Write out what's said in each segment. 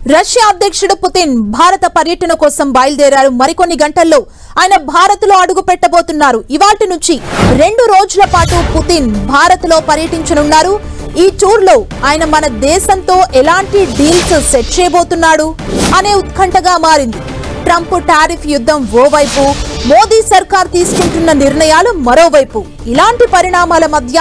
Russia అధ్యక్షుడు Putin భారత పర్యటన కోసం బయలుదేరారు. మరికొన్ని గంటల్లో ఆయన భారత్ లో అడుగు పెట్టబోతున్నారు. ఇవాల్టి నుంచి 2 రోజుల పాటు పుతిన్ భారత్ లో పర్యటించనున్నారు. ఈ టూర్ లో ఆయన మన దేశంతో ఎలాంటి డీల్స్ సెట్ చేయబోతున్నాడు అనే ఉత్కంఠగా మారింది. ట్రంప్ టారిఫ్ యుద్ధం ఓవైపు, మోదీ సర్కార్ తీసుకుంటున్న నిర్ణయాలు మరోవైపు. ఇలాంటి పరిణామాల మధ్య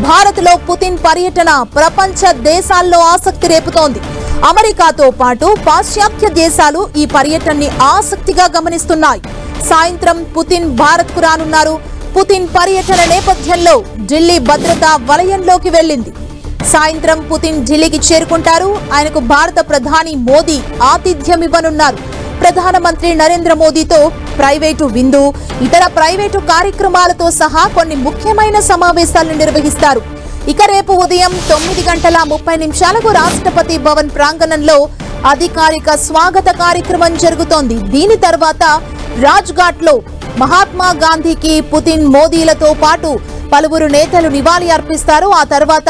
భారత్ లో పుతిన్ పర్యటన ప్రపంచ దేశాల్లో ఆసక్తి రేపుతోంది. అమెరికాతో పాటు పాశ్చాత్య దేశాలు ఈ పర్యటనని ఆసక్తిగా గమనిస్తున్నాయి. సాయంత్రం పుతిన్ భారత్ కు రానున్నారు. పుతిన్ పర్యటన నేపథ్యంలో ఢిల్లీ భద్రతా వలయంలోకి వెళ్లింది. సాయంత్రం పుతిన్ ఢిల్లీకి చేరుకుంటారు. ఆయనకు భారత ప్రధాని మోదీ ఆతిథ్యం ఇవ్వనున్నారు. ప్రధానమంత్రి నరేంద్ర మోదీతో ప్రైవేటు విందు, ఇతర ప్రైవేటు కార్యక్రమాలతో సహా కొన్ని ముఖ్యమైన సమావేశాలను నిర్వహిస్తారు. ఇక రేపు ఉదయం 9:30 రాష్ట్రపతి భవన్ ప్రాంగణంలో అధికారిక స్వాగత కార్యక్రమం జరుగుతోంది. దీని తర్వాత రాజ్ఘాట్ లో మహాత్మా గాంధీకి పుతిన్, మోదీలతో పాటు పలువురు నేతలు నివాళి అర్పిస్తారు. ఆ తర్వాత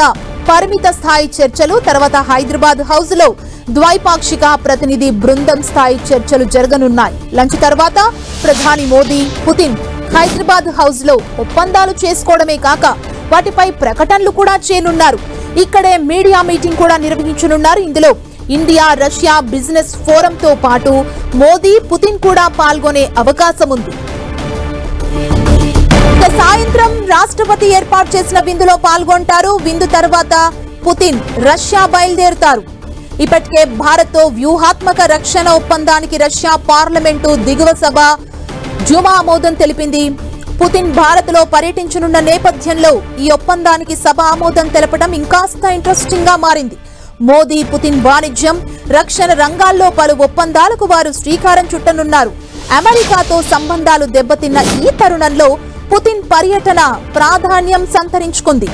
పరిమిత స్థాయి చర్చలు, తర్వాత హైదరాబాద్ హౌస్ లో ద్వైపాక్షిక ప్రతినిధి బృందం స్థాయి చర్చలు జరగనున్నాయి. లంచ్ తర్వాత ప్రధాని మోదీ, పుతిన్ హైదరాబాద్ హౌస్ లో ఒప్పందాలు చేసుకోవడమే కాక వాటిపై ప్రకటనలు కూడా చేయనున్నారు. ఇక్కడే మీడియా మీటింగ్ కూడా నిర్వహించనున్నారు. ఇందులో ఇండియా రష్యా బిజినెస్ ఫోరంతో పాటు మోదీ, పుతిన్ కూడా పాల్గొనే అవకాశం ఉంది. సాయంత్రం రాష్ట్రపతి ఏర్పాటు చేసిన విందులో పాల్గొంటారు. విందు తర్వాత పుతిన్ రష్యా బయలుదేరుతారు. ఇప్పటికే భారత్ వ్యూహాత్మక రక్షణ ఒప్పందానికి రష్యా పార్లమెంటు దిగువ సభ జుమా ఆమోదం తెలిపింది. పుతిన్ భారత్ లో పర్యటించనున్న నేపథ్యంలో ఈ ఒప్పందానికి సభ ఆమోదం తెలపడం ఇంకాస్త ఇంట్రెస్టింగ్ గా మారింది. మోదీ, పుతిన్ వాణిజ్యం, రక్షణ రంగాల్లో పలు ఒప్పందాలకు వారు శ్రీకారం చుట్టనున్నారు. అమెరికాతో సంబంధాలు దెబ్బతిన్న ఈ తరుణంలో పుతిన్ పర్యటన ప్రాధాన్యం సంతరించుకుంది.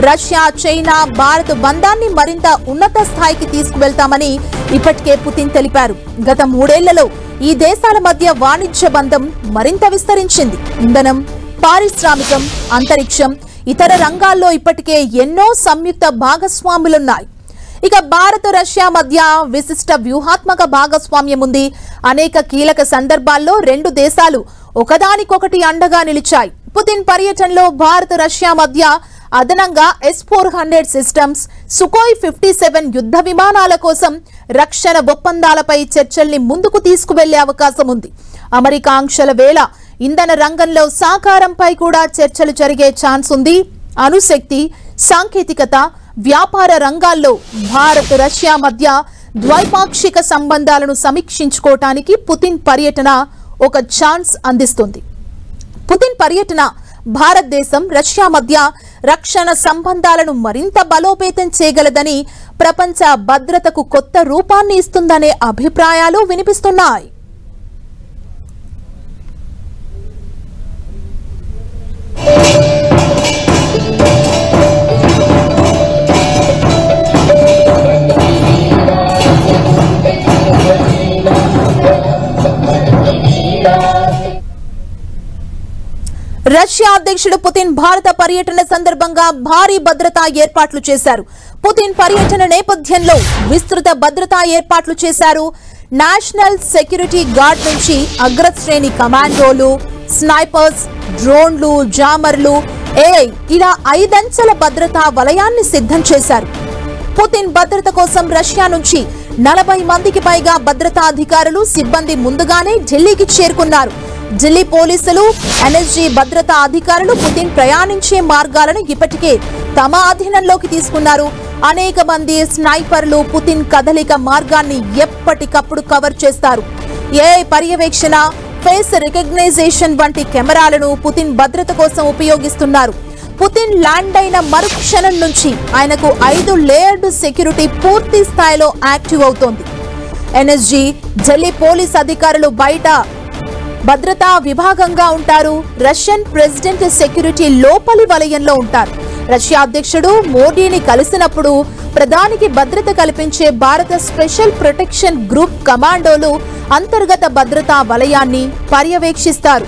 రష్యా, చైనా, భారత్ బంధాన్ని మరింత ఉన్నత స్థాయికి తీసుకువెళ్తామని ఇప్పటికే పుతిన్ తెలిపారు. గత 3 ఏళ్లలో ఈ దేశాల మధ్య వాణిజ్య బంధం మరింత విస్తరించింది. ఇంధనం, పారిశ్రామికం, అంతరిక్షం, ఇతర రంగాల్లో ఇప్పటికే ఎన్నో సంయుక్త భాగస్వాములున్నాయి. ఇక భారత్, రష్యా మధ్య విశిష్ట వ్యూహాత్మక భాగస్వామ్యం ఉంది. అనేక కీలక సందర్భాల్లో 2 దేశాలు ఒకదానికొకటి అండగా నిలిచాయి. పుతిన్ పర్యటనలో భారత్, రష్యా మధ్య అదనంగా S-400 సిస్టమ్స్, సుఖోయ్ 57 యుద్ధ విమానాల కోసం రక్షణ ఒప్పందాలపై చర్చల్ని ముందుకు తీసుకువెళ్లే అవకాశం ఉంది. అమెరికా ఆంక్షల వేళ ఇంధన రంగంలో సహకారంపై కూడా చర్చలు జరిగే ఛాన్స్ ఉంది. అణుశక్తి, సాంకేతికత, వ్యాపార రంగాల్లో భారత్, రష్యా మధ్య ద్వైపాక్షిక సంబంధాలను సమీక్షించుకోవటానికి పుతిన్ పర్యటన ఒక ఛాన్స్ అందిస్తుంది. పుతిన్ పర్యటన భారతదేశం, రష్యా మధ్య రక్షణ సంబంధాలను మరింత బలోపేతం చేయగలదని, ప్రపంచ భద్రతకు కొత్త రూపాన్ని ఇస్తుందనే అభిప్రాయాలు వినిపిస్తున్నాయి. రష్యా అధ్యక్షుడు పుతిన్ భారత పర్యటన సందర్భంగా భారీ భద్రతా ఏర్పాట్లు చేశారు. పుతిన్ పర్యటన నేపథ్యంలో విస్తృత భద్రతా ఏర్పాట్లు చేశారు. నేషనల్ సెక్యూరిటీ గార్డ్ నుంచి అగ్రశ్రేణి కమాండోలు, స్నైపర్స్, డ్రోన్లు, జామర్లు, ఏఐ ఇలా 5 అంచెల భద్రతా వలయాన్ని సిద్ధం చేశారు. పుతిన్ భద్రత కోసం రష్యా నుంచి 40 మందికి పైగా భద్రతా అధికారులు, సిబ్బంది ముందుగానే ఢిల్లీకి చేరుకున్నారు. ఢిల్లీ పోలీసులు, ఎన్ఎస్జీ భద్రతా అధికారులు పుతిన్ ప్రయాణించే మార్గాలను ఇప్పటికే తమ ఆధీనంలోకి తీసుకున్నారు. అనేక మంది స్నైపర్లు పుతిన్ కదలిక మార్గాన్ని ఎప్పటికప్పుడు కవర్ చేస్తారు. ఏఐ పర్యవేక్షణ, ఫేస్ రికగ్నైజేషన్ వంటి కెమెరాలను పుతిన్ భద్రత కోసం ఉపయోగిస్తున్నారు. పుతిన్ ల్యాండ్ అయిన మరుక్షణం నుంచి ఆయనకు 5 లేయర్డ్ సెక్యూరిటీ పూర్తి స్థాయిలో యాక్టివ్ అవుతోంది. ఎన్ఎస్జీ, ఢిల్లీ పోలీస్ అధికారులు బయట భద్రతా విభాగంగా ఉంటారు. రష్యన్ ప్రెసిడెంట్ సెక్యూరిటీ లోపలి వలయంలో ఉంటారు. రష్యా అధ్యక్షుడు మోడీని కలిసినప్పుడు ప్రధానికి భద్రత కల్పించే భారత స్పెషల్ ప్రొటెక్షన్ గ్రూప్ కమాండోలు అంతర్గత భద్రతా వలయాన్ని పర్యవేక్షిస్తారు.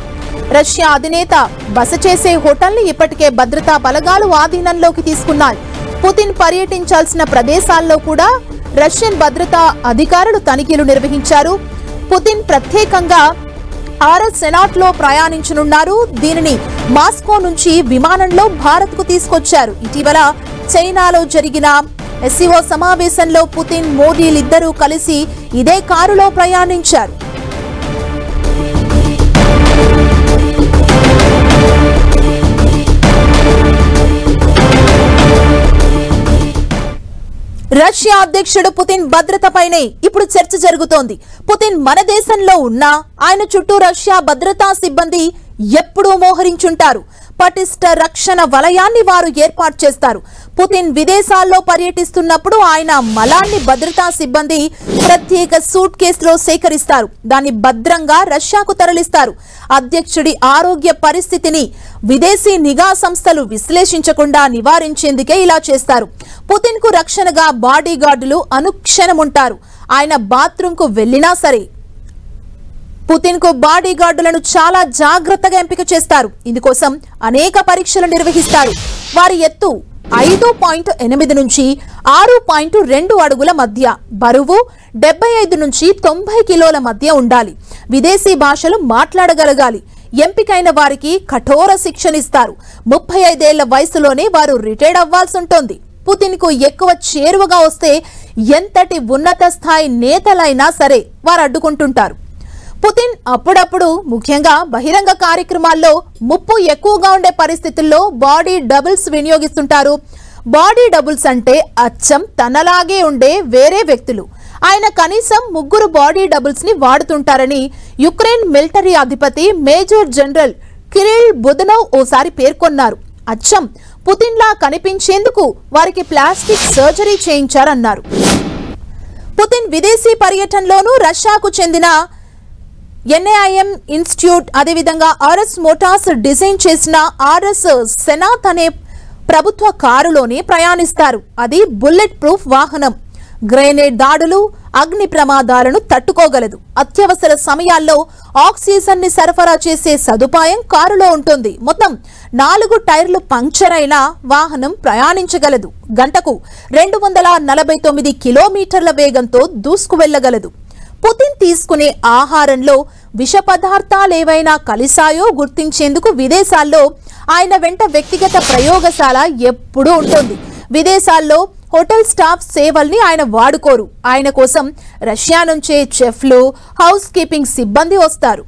రష్యా అధినేత బస చేసే హోటల్ని ఇప్పటికే భద్రతా బలగాలు ఆధీనంలోకి తీసుకున్నాయి. పుతిన్ పర్యటించాల్సిన ప్రదేశాల్లో కూడా రష్యన్ భద్రతా అధికారులు తనిఖీలు నిర్వహించారు. పుతిన్ ప్రత్యేకంగా ఆర్ఎస్ సెనాట్ లో ప్రయాణించనున్నారు. దీనిని మాస్కో నుంచి విమానంలో భారత్ కు తీసుకొచ్చారు. ఇటీవల చైనాలో జరిగిన ఎస్సీఓ సమావేశంలో పుతిన్, మోడీలిద్దరూ కలిసి ఇదే కారులో ప్రయాణించారు. రష్యా అధ్యక్షుడు పుతిన్ భద్రతపైనే ఇప్పుడు చర్చ జరుగుతోంది. పుతిన్ మన దేశంలో ఉన్నా ఆయన చుట్టూ రష్యా భద్రతా సిబ్బంది ఎప్పుడూ మోహరించుంటారు. పటిష్ట రక్షణ వలయాన్ని వారు ఏర్పాటు చేస్తారు. పుతిన్ విదేశాల్లో పర్యటిస్తున్నప్పుడు ఆయన మలాన్ని భద్రతా సిబ్బంది ప్రత్యేక సూట్ కేసులో సేకరిస్తారు. దాన్ని భద్రంగా రష్యాకు తరలిస్తారు. అధ్యక్షుడి ఆరోగ్య పరిస్థితిని విదేశీ నిఘా సంస్థలు విశ్లేషించకుండా నివారించేందుకే ఇలా చేస్తారు. పుతిన్ కు రక్షణగా బాడీ గార్డులు అనుక్షణం ఉంటారు. ఆయన బాత్రూమ్ కు వెళ్లినా సరే పుతిన్ కు బాడీ గార్డులను చాలా జాగ్రత్తగా ఎంపిక చేస్తారు. ఇందుకోసం అనేక పరీక్షలు నిర్వహిస్తారు. వారి ఎత్తు 5.8 నుంచి 6.2 అడుగుల మధ్య, బరువు 75 నుంచి 90 కిలోల మధ్య ఉండాలి. విదేశీ భాషలు మాట్లాడగలగాలి. ఎంపికైన వారికి కఠోర శిక్షణిస్తారు. 35 ఏళ్ల వయసులోనే వారు రిటైర్డ్ అవ్వాల్సి ఉంటుంది. పుతిన్ కు ఎక్కువ చేరువగా వస్తే ఎంతటి ఉన్నత స్థాయి నేతలైనా సరే వారు అడ్డుకుంటుంటారు. పుతిన్ అప్పుడప్పుడు ముఖ్యంగా బహిరంగ కార్యక్రమాల్లో ముప్పు ఎక్కువగా ఉండే పరిస్థితుల్లో బాడీ డబుల్స్ వినియోగిస్తుంటారు. బాడీ డబుల్స్ అంటే అచ్చం తనలాగే ఉండే వేరే వ్యక్తులు. ఆయన కనీసం 3 బాడీ డబుల్స్ ని వాడుతుంటారని యుక్రెయిన్ మిలిటరీ అధిపతి మేజర్ జనరల్ కిరిల్ బుదనోవ్ ఓసారి పేర్కొన్నారు. అచ్చం పుతిన్ లా కనిపించేందుకు వారికి ప్లాస్టిక్ సర్జరీ చేయించారన్నారు. పుతిన్ విదేశీ పర్యటనలోనూ రష్యాకు చెందిన ఎన్ఐఎం ఇన్స్టిట్యూట్, అదేవిధంగా ఆర్ఎస్ మోటార్స్ డిజైన్ చేసిన ఆర్ఎస్ సెనాట్ అనే ప్రభుత్వ కారులోనే ప్రయాణిస్తారు. అది బుల్లెట్ ప్రూఫ్ వాహనం. గ్రెనేడ్ దాడులు, అగ్ని ప్రమాదాలను తట్టుకోగలదు. అత్యవసర సమయాల్లో ఆక్సిజన్ ని సరఫరా చేసే సదుపాయం కారులో ఉంటుంది. మొత్తం 4 టైర్లు పంక్చర్ అయినా వాహనం ప్రయాణించగలదు. గంటకు 249 కిలోమీటర్ల వేగంతో దూసుకు వెళ్లగలదు. పుతిన్ తీసుకునే ఆహారంలో విష పదార్థాలేవైనా కలిసాయో గుర్తించేందుకు విదేశాల్లో ఆయన వెంట వ్యక్తిగత ప్రయోగశాల ఎప్పుడూ ఉంటుంది. విదేశాల్లో హోటల్ స్టాఫ్ సేవల్ని ఆయన వాడుకోరు. ఆయన కోసం రష్యా నుంచే చెఫ్లు, హౌస్ కీపింగ్ సిబ్బంది వస్తారు.